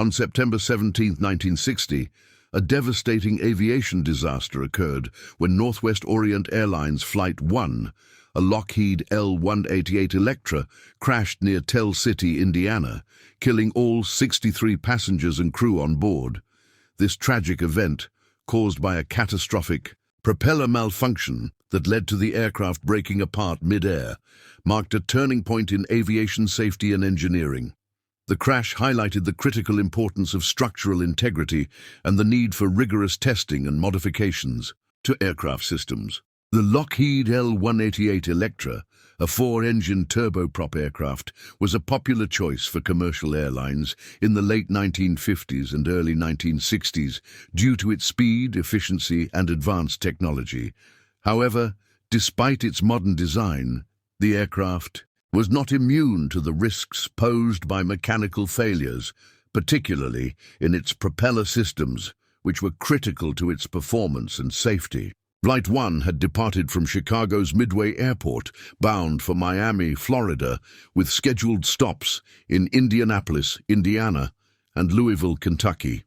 On September 17, 1960, a devastating aviation disaster occurred when Northwest Orient Airlines Flight 1, a Lockheed L-188 Electra, crashed near Tell City, Indiana, killing all 63 passengers and crew on board. This tragic event, caused by a catastrophic propeller malfunction that led to the aircraft breaking apart mid-air, marked a turning point in aviation safety and engineering. The crash highlighted the critical importance of structural integrity and the need for rigorous testing and modifications to aircraft systems. The Lockheed L-188 Electra, a four-engine turboprop aircraft, was a popular choice for commercial airlines in the late 1950s and early 1960s due to its speed, efficiency, and advanced technology. However, despite its modern design, the aircraft was not immune to the risks posed by mechanical failures, particularly in its propeller systems, which were critical to its performance and safety. Flight 1 had departed from Chicago's Midway Airport, bound for Miami, Florida, with scheduled stops in Indianapolis, Indiana, and Louisville, Kentucky.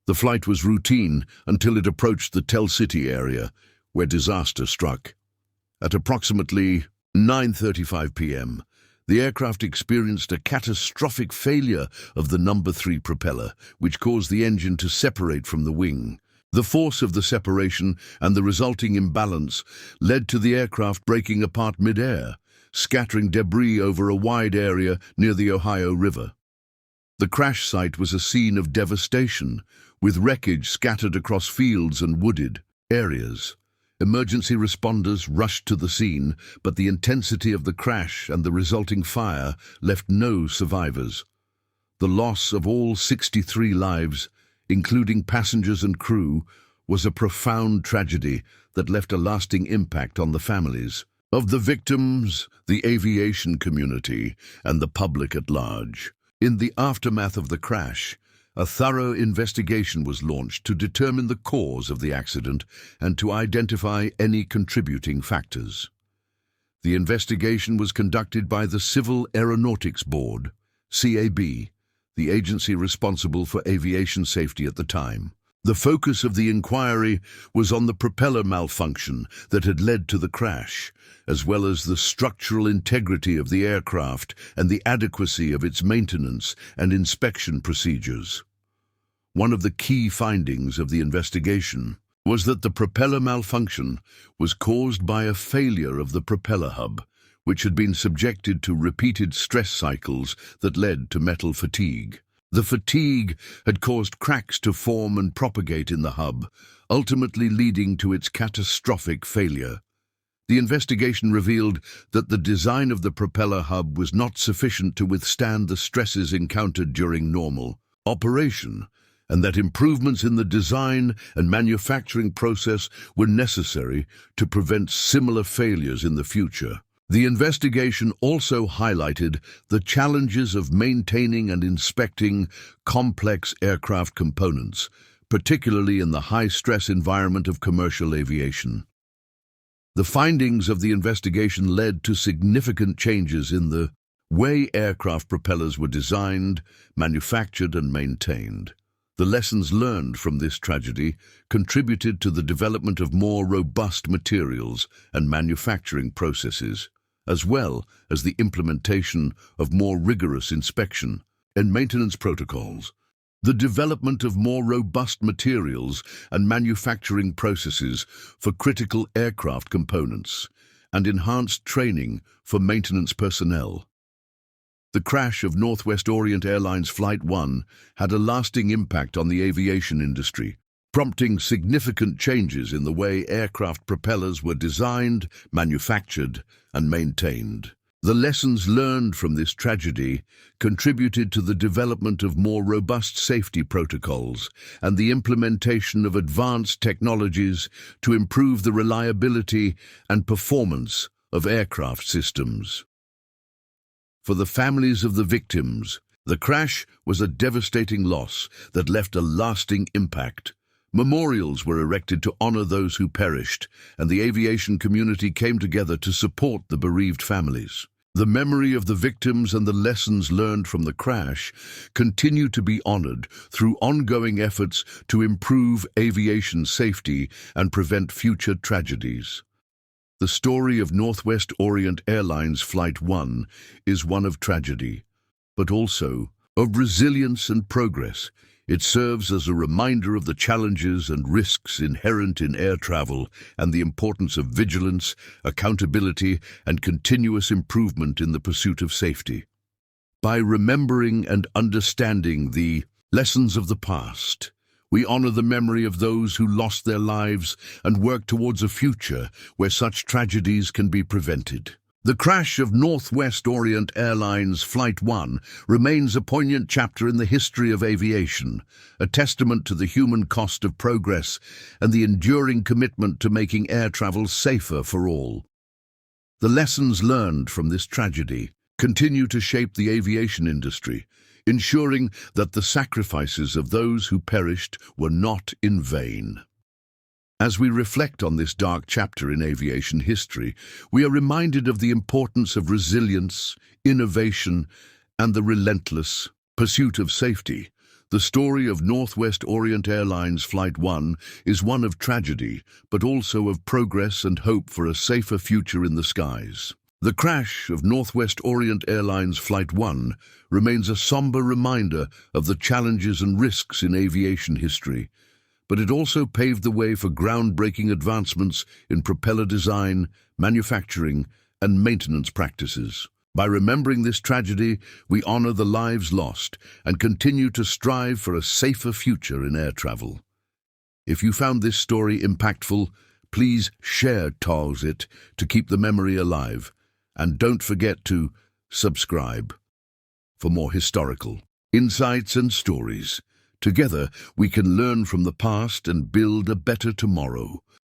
The flight was routine until it approached the Tell City area, where disaster struck. At approximately 9:35 p.m., the aircraft experienced a catastrophic failure of the number 3 propeller, which caused the engine to separate from the wing. The force of the separation and the resulting imbalance led to the aircraft breaking apart mid-air, scattering debris over a wide area near the Ohio River. The crash site was a scene of devastation, with wreckage scattered across fields and wooded areas. Emergency responders rushed to the scene, but the intensity of the crash and the resulting fire left no survivors. The loss of all 63 lives, including passengers and crew, was a profound tragedy that left a lasting impact on the families of the victims, the aviation community, and the public at large. In the aftermath of the crash, a thorough investigation was launched to determine the cause of the accident and to identify any contributing factors. The investigation was conducted by the Civil Aeronautics Board, CAB, the agency responsible for aviation safety at the time. The focus of the inquiry was on the propeller malfunction that had led to the crash, as well as the structural integrity of the aircraft and the adequacy of its maintenance and inspection procedures. One of the key findings of the investigation was that the propeller malfunction was caused by a failure of the propeller hub, which had been subjected to repeated stress cycles that led to metal fatigue. The fatigue had caused cracks to form and propagate in the hub, ultimately leading to its catastrophic failure. The investigation revealed that the design of the propeller hub was not sufficient to withstand the stresses encountered during normal operation, and that improvements in the design and manufacturing process were necessary to prevent similar failures in the future. The investigation also highlighted the challenges of maintaining and inspecting complex aircraft components, particularly in the high-stress environment of commercial aviation. The findings of the investigation led to significant changes in the way aircraft propellers were designed, manufactured, and maintained. The lessons learned from this tragedy contributed to the development of more robust materials and manufacturing processes, as well as the implementation of more rigorous inspection and maintenance protocols. The development of more robust materials and manufacturing processes for critical aircraft components and enhanced training for maintenance personnel. The crash of Northwest Orient Airlines Flight 1 had a lasting impact on the aviation industry, prompting significant changes in the way aircraft propellers were designed, manufactured, and maintained. The lessons learned from this tragedy contributed to the development of more robust safety protocols and the implementation of advanced technologies to improve the reliability and performance of aircraft systems. For the families of the victims, the crash was a devastating loss that left a lasting impact. Memorials were erected to honor those who perished, and the aviation community came together to support the bereaved families. The memory of the victims and the lessons learned from the crash continue to be honored through ongoing efforts to improve aviation safety and prevent future tragedies. The story of Northwest Orient Airlines Flight 1 is one of tragedy, but also of resilience and progress. It serves as a reminder of the challenges and risks inherent in air travel and the importance of vigilance, accountability, and continuous improvement in the pursuit of safety. By remembering and understanding the lessons of the past, we honor the memory of those who lost their lives and work towards a future where such tragedies can be prevented. The crash of Northwest Orient Airlines Flight 1 remains a poignant chapter in the history of aviation, a testament to the human cost of progress and the enduring commitment to making air travel safer for all. The lessons learned from this tragedy continue to shape the aviation industry, ensuring that the sacrifices of those who perished were not in vain. As we reflect on this dark chapter in aviation history, we are reminded of the importance of resilience, innovation, and the relentless pursuit of safety. The story of Northwest Orient Airlines Flight 1 is one of tragedy, but also of progress and hope for a safer future in the skies. The crash of Northwest Orient Airlines Flight 1 remains a somber reminder of the challenges and risks in aviation history, but it also paved the way for groundbreaking advancements in propeller design, manufacturing, and maintenance practices. By remembering this tragedy, we honor the lives lost and continue to strive for a safer future in air travel. If you found this story impactful, please share it to keep the memory alive. And don't forget to subscribe for more historical insights and stories. Together, we can learn from the past and build a better tomorrow.